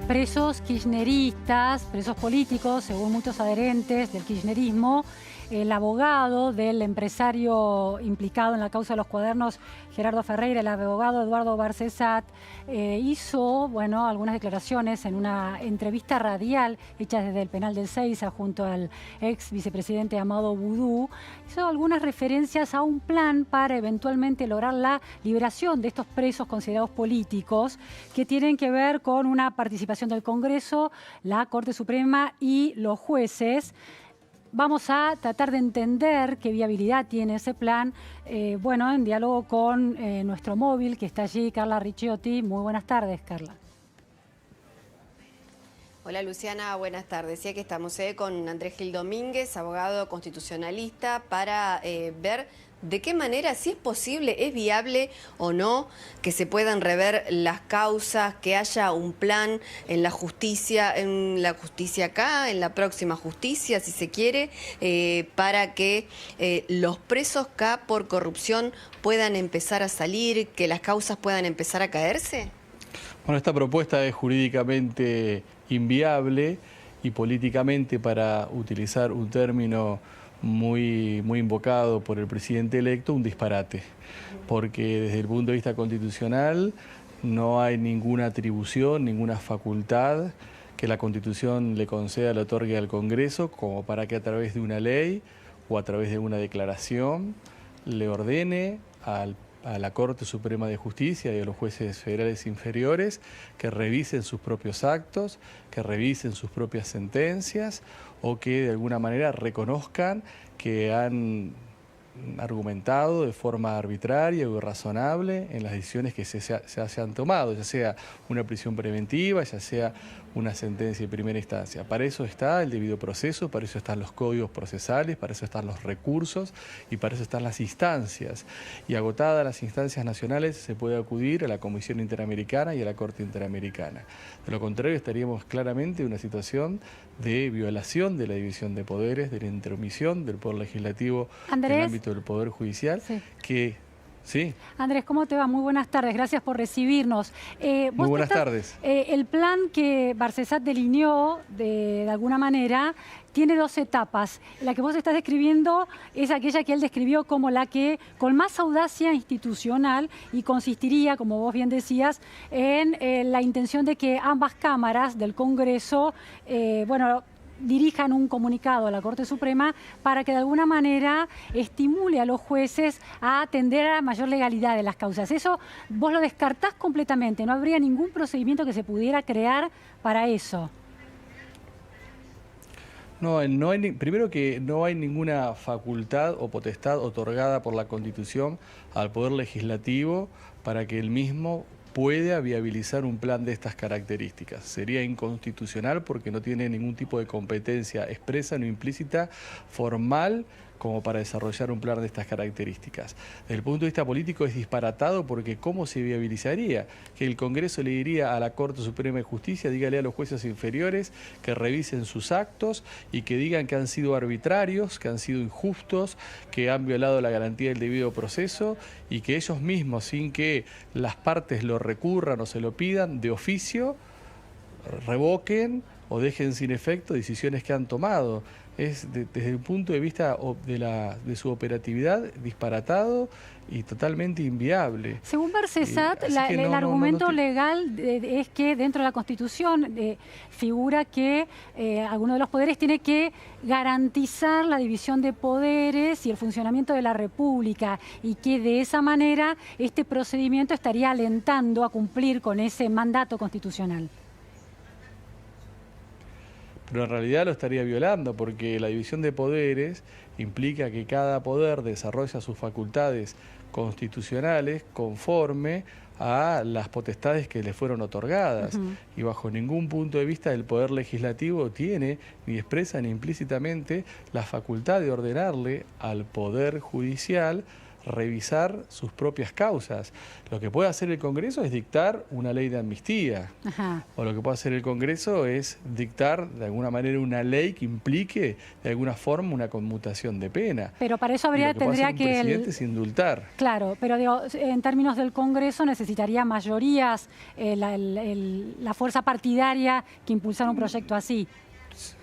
presos kirchneristas, presos políticos, según muchos adherentes del kirchnerismo. El abogado del empresario implicado en la causa de los cuadernos, Gerardo Ferreira, el abogado Eduardo Barcesat, hizo algunas declaraciones en una entrevista radial hecha desde el penal del Seiza junto al ex vicepresidente Amado Boudou. Hizo algunas referencias a un plan para eventualmente lograr la liberación de estos presos considerados políticos, que tienen que ver con una participación del Congreso, la Corte Suprema y los jueces. Vamos a tratar de entender qué viabilidad tiene ese plan, en diálogo con nuestro móvil que está allí, Carla Ricciotti. Muy buenas tardes, Carla. Hola Luciana, buenas tardes. Sí, aquí estamos con Andrés Gil Domínguez, abogado constitucionalista, para ver de qué manera, si es posible, es viable o no que se puedan rever las causas, que haya un plan en la justicia acá, en la próxima justicia, si se quiere, para que los presos acá por corrupción puedan empezar a salir, que las causas puedan empezar a caerse. Bueno, esta propuesta es jurídicamente inviable y políticamente, para utilizar un término muy invocado por el presidente electo, un disparate, porque desde el punto de vista constitucional no hay ninguna atribución, ninguna facultad que la Constitución le conceda, le otorgue al Congreso, como para que a través de una ley o a través de una declaración le ordene a la Corte Suprema de Justicia y a los jueces federales inferiores que revisen sus propios actos, que revisen sus propias sentencias, o que de alguna manera reconozcan que han argumentado de forma arbitraria o irrazonable en las decisiones que se han tomado, ya sea una prisión preventiva, ya sea una sentencia de primera instancia. Para eso está el debido proceso, para eso están los códigos procesales, para eso están los recursos y para eso están las instancias. Y agotadas las instancias nacionales, se puede acudir a la Comisión Interamericana y a la Corte Interamericana. De lo contrario, estaríamos claramente en una situación de violación de la división de poderes, de la intromisión del Poder Legislativo en el ámbito del Poder Judicial, sí. Sí. Andrés, ¿cómo te va? Muy buenas tardes, gracias por recibirnos. Muy buenas tardes. El plan que Barcesat delineó, de alguna manera, tiene dos etapas. La que vos estás describiendo es aquella que él describió como la que con más audacia institucional, y consistiría, como vos bien decías, en la intención de que ambas cámaras del Congreso, dirijan un comunicado a la Corte Suprema para que de alguna manera estimule a los jueces a atender a la mayor legalidad de las causas. Eso vos lo descartás completamente, no habría ningún procedimiento que se pudiera crear para eso. Primero que no hay ninguna facultad o potestad otorgada por la Constitución al Poder Legislativo para que él mismo pueda viabilizar un plan de estas características. Sería inconstitucional porque no tiene ningún tipo de competencia expresa ni implícita formal como para desarrollar un plan de estas características. Desde el punto de vista político es disparatado, porque ¿cómo se viabilizaría? Que el Congreso le diría a la Corte Suprema de Justicia, dígale a los jueces inferiores que revisen sus actos y que digan que han sido arbitrarios, que han sido injustos, que han violado la garantía del debido proceso, y que ellos mismos, sin que las partes lo recurran o se lo pidan, de oficio revoquen o dejen sin efecto decisiones que han tomado. Es desde el punto de vista de su operatividad disparatado y totalmente inviable. Según Barcesat, el argumento legal es que dentro de la Constitución figura que alguno de los poderes tiene que garantizar la división de poderes y el funcionamiento de la República, y que de esa manera este procedimiento estaría alentando a cumplir con ese mandato constitucional. Pero en realidad lo estaría violando, porque la división de poderes implica que cada poder desarrolla sus facultades constitucionales conforme a las potestades que le fueron otorgadas. Y bajo ningún punto de vista el Poder Legislativo tiene, ni expresa ni implícitamente, la facultad de ordenarle al Poder Judicial revisar sus propias causas. Lo que puede hacer el Congreso es dictar una ley de amnistía. Ajá. O lo que puede hacer el Congreso es dictar de alguna manera una ley que implique de alguna forma una conmutación de pena. Pero para eso tendría que el presidente es indultar. Claro, pero digo, en términos del Congreso necesitaría mayorías, la fuerza partidaria que impulsara un proyecto así.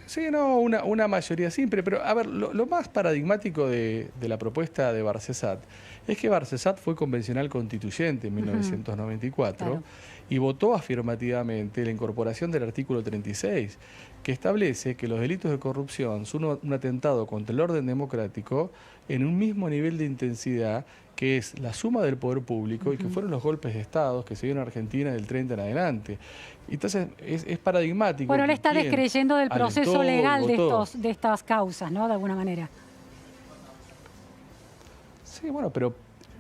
Sí, no, una mayoría simple, pero a ver, lo más paradigmático de la propuesta de Barcesat es que Barcesat fue convencional constituyente en 1994 Claro. y votó afirmativamente la incorporación del artículo 36, que establece que los delitos de corrupción son un atentado contra el orden democrático en un mismo nivel de intensidad que es la suma del poder público y que fueron los golpes de Estado que se dieron en Argentina del 30 en adelante. Entonces, es paradigmático. Bueno, él está descreyendo del proceso legal de estas causas, ¿no? De alguna manera. Sí, bueno, pero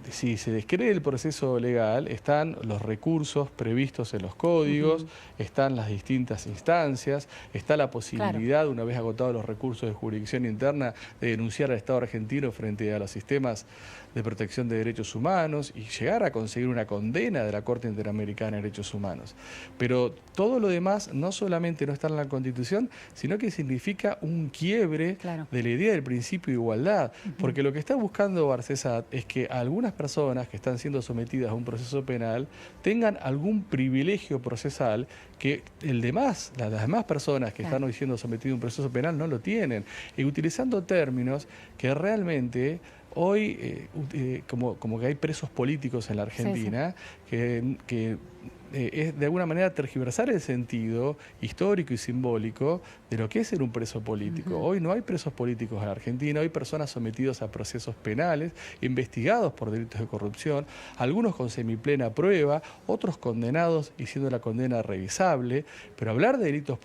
si se descree el proceso legal, están los recursos previstos en los códigos, están las distintas instancias, está la posibilidad, una vez agotados los recursos de jurisdicción interna, de denunciar al Estado argentino frente a los sistemas de protección de derechos humanos y llegar a conseguir una condena de la Corte Interamericana de Derechos Humanos. Pero todo lo demás no solamente no está en la Constitución, sino que significa un quiebre de la idea del principio de igualdad, porque lo que está buscando Barcesat es que algunas personas que están siendo sometidas a un proceso penal tengan algún privilegio procesal que las demás personas que están hoy siendo sometidas a un proceso penal no lo tienen, y utilizando términos que realmente hoy, como que hay presos políticos en la Argentina, que es de alguna manera tergiversar el sentido histórico y simbólico de lo que es ser un preso político. Hoy no hay presos políticos en la Argentina, hay personas sometidas a procesos penales, investigados por delitos de corrupción, algunos con semiplena prueba, otros condenados y siendo la condena revisable, pero hablar de delitos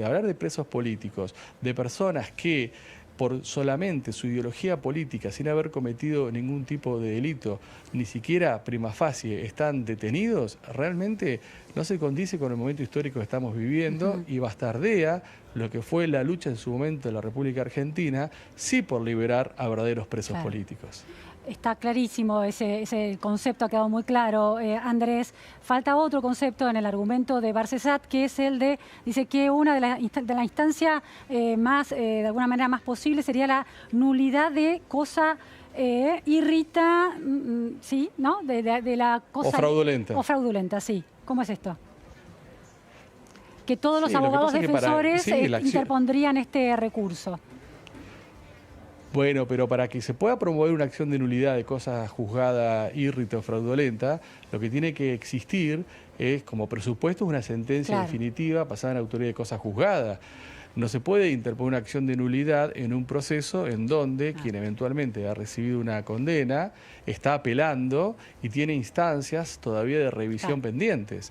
hablar de presos políticos, de personas que por solamente su ideología política, sin haber cometido ningún tipo de delito, ni siquiera prima facie están detenidos, realmente no se condice con el momento histórico que estamos viviendo y bastardea lo que fue la lucha en su momento de la República Argentina, sí por liberar a verdaderos presos políticos. Está clarísimo, ese concepto ha quedado muy claro, Andrés. Falta otro concepto en el argumento de Barcesat, que es el de, dice que una de la instancia más, de alguna manera más posible sería la nulidad de cosa irrita, sí, ¿no? De la cosa... O fraudulenta. O fraudulenta, sí. ¿Cómo es esto? Que todos los abogados defensores interpondrían este recurso. Bueno, pero para que se pueda promover una acción de nulidad de cosa juzgada, irrita o fraudulenta, lo que tiene que existir es, como presupuesto, una sentencia definitiva pasada en autoridad de cosa juzgada. No se puede interponer una acción de nulidad en un proceso en donde quien eventualmente ha recibido una condena está apelando y tiene instancias todavía de revisión pendientes.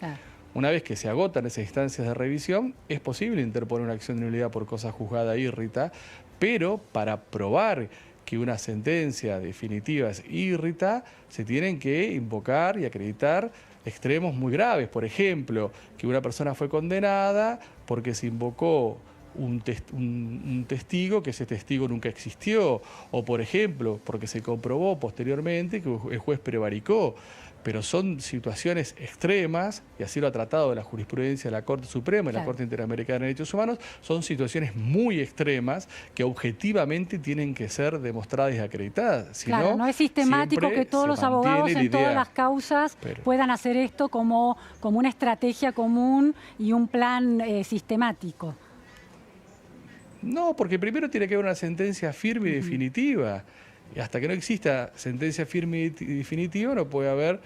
Una vez que se agotan esas instancias de revisión, es posible interponer una acción de nulidad por cosa juzgada irrita, pero para probar que una sentencia definitiva es irrita, se tienen que invocar y acreditar extremos muy graves. Por ejemplo, que una persona fue condenada porque se invocó un testigo, que ese testigo nunca existió, o por ejemplo, porque se comprobó posteriormente que el juez prevaricó. Pero son situaciones extremas, y así lo ha tratado la jurisprudencia de la Corte Suprema y la Corte Interamericana de Derechos Humanos, son situaciones muy extremas que objetivamente tienen que ser demostradas y acreditadas. Si no es sistemático que todos los abogados en todas las causas puedan hacer esto como una estrategia común y un plan sistemático. No, porque primero tiene que haber una sentencia firme y definitiva. Y hasta que no exista sentencia firme y definitiva no puede haber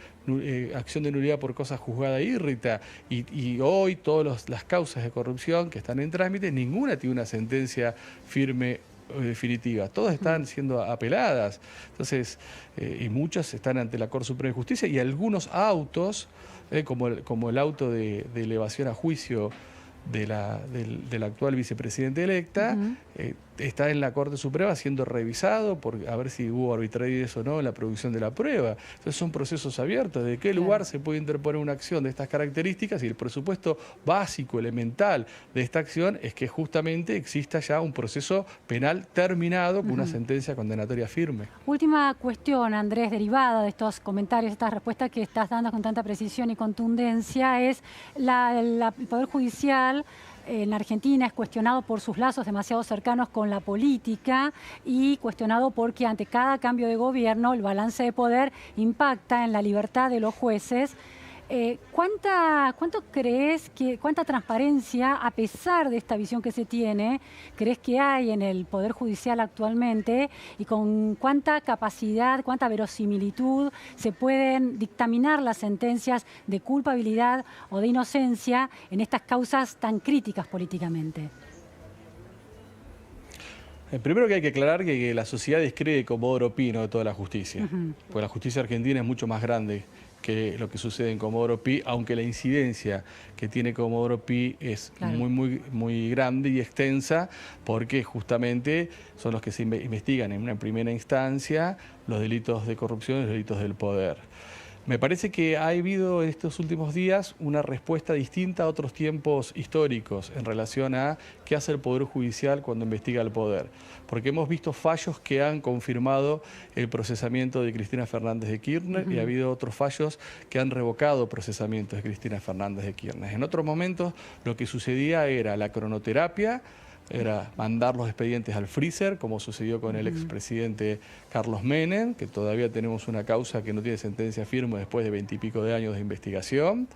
acción de nulidad por cosa juzgada irrita. Y hoy todas las causas de corrupción que están en trámite, ninguna tiene una sentencia firme o definitiva. Todas están siendo apeladas. Entonces, y muchas están ante la Corte Suprema de Justicia y algunos autos, como el auto de elevación a juicio de la actual vicepresidenta electa, está en la Corte Suprema siendo revisado por a ver si hubo arbitrariedad o no en la producción de la prueba. Entonces son procesos abiertos. ¿De qué lugar se puede interponer una acción de estas características? Y el presupuesto básico, elemental de esta acción es que justamente exista ya un proceso penal terminado con una sentencia condenatoria firme. Última cuestión, Andrés, derivada de estos comentarios, estas respuestas que estás dando con tanta precisión y contundencia, es el Poder Judicial en Argentina es cuestionado por sus lazos demasiado cercanos con la política y cuestionado porque ante cada cambio de gobierno el balance de poder impacta en la libertad de los jueces. ¿Cuánto crees que, cuánta transparencia, a pesar de esta visión que se tiene, crees que hay en el Poder Judicial actualmente y con cuánta capacidad, cuánta verosimilitud se pueden dictaminar las sentencias de culpabilidad o de inocencia en estas causas tan críticas políticamente? Primero que hay que aclarar que la sociedad descree Comodoro Pi, no de toda la justicia, porque la justicia argentina es mucho más grande que lo que sucede en Comodoro Pi, aunque la incidencia que tiene Comodoro Pi es muy grande y extensa, porque justamente son los que se investigan en una primera instancia los delitos de corrupción y los delitos del poder. Me parece que ha habido en estos últimos días una respuesta distinta a otros tiempos históricos en relación a qué hace el Poder Judicial cuando investiga el poder. Porque hemos visto fallos que han confirmado el procesamiento de Cristina Fernández de Kirchner y ha habido otros fallos que han revocado procesamientos de Cristina Fernández de Kirchner. En otros momentos lo que sucedía era la cronoterapia, era mandar los expedientes al freezer, como sucedió con el expresidente Carlos Menem, que todavía tenemos una causa que no tiene sentencia firme después de 20 y pico de años de investigación,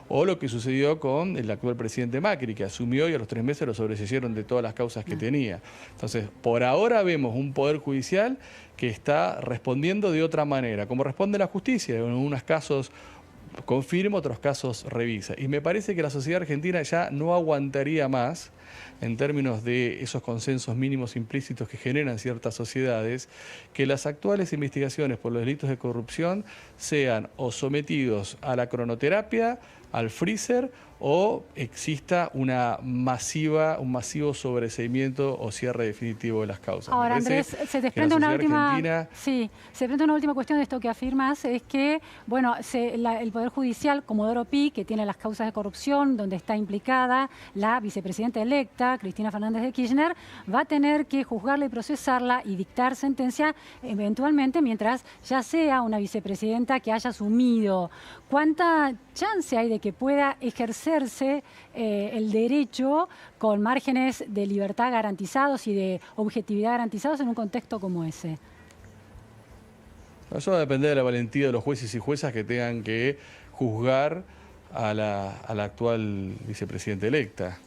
o lo que sucedió con el actual presidente Macri, que asumió y a los 3 meses lo sobrehicieron de todas las causas que tenía. Entonces, por ahora vemos un Poder Judicial que está respondiendo de otra manera, como responde la justicia, en unos casos confirma, otros casos revisa. Y me parece que la sociedad argentina ya no aguantaría más, en términos de esos consensos mínimos implícitos que generan ciertas sociedades, que las actuales investigaciones por los delitos de corrupción sean o sometidos a la cronoterapia, al freezer, o exista un masivo sobreseimiento o cierre definitivo de las causas. Ahora, Andrés, se desprende una última cuestión de esto que afirmas, es que, bueno, el Poder Judicial, Comodoro Pi, que tiene las causas de corrupción, donde está implicada la vicepresidenta electa, Cristina Fernández de Kirchner, va a tener que juzgarla y procesarla y dictar sentencia eventualmente mientras ya sea una vicepresidenta que haya asumido. ¿Cuánta chance hay de que pueda ejercerse el derecho con márgenes de libertad garantizados y de objetividad garantizados en un contexto como ese? Eso va a depender de la valentía de los jueces y juezas que tengan que juzgar a la actual vicepresidenta electa.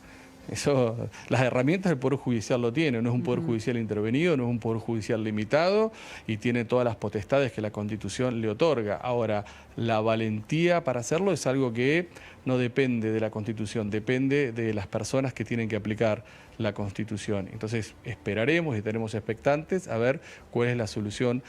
Eso, las herramientas del Poder Judicial lo tiene, no es un Poder Judicial intervenido, no es un Poder Judicial limitado y tiene todas las potestades que la Constitución le otorga. Ahora, la valentía para hacerlo es algo que no depende de la Constitución, depende de las personas que tienen que aplicar la Constitución. Entonces, esperaremos y estaremos expectantes a ver cuál es la solución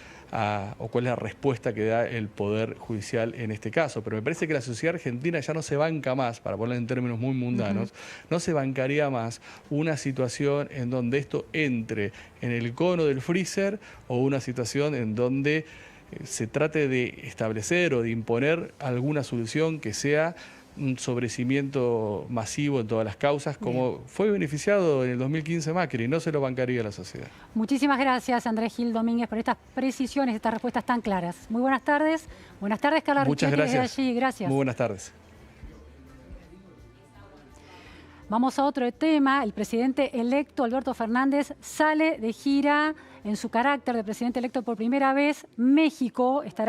o cuál es la respuesta que da el Poder Judicial en este caso. Pero me parece que la sociedad argentina ya no se banca más, para ponerlo en términos muy mundanos, no se bancaría más una situación en donde esto entre en el cono del freezer o una situación en donde se trate de establecer o de imponer alguna solución que sea un sobrecimiento masivo en todas las causas, como fue beneficiado en el 2015 Macri, no se lo bancaría la sociedad. Muchísimas gracias, Andrés Gil Domínguez, por estas precisiones, estas respuestas tan claras. Muy buenas tardes. Buenas tardes, Carla. Muchas gracias. Desde allí. Gracias. Muy buenas tardes. Vamos a otro tema. El presidente electo, Alberto Fernández, sale de gira en su carácter de presidente electo por primera vez. México estará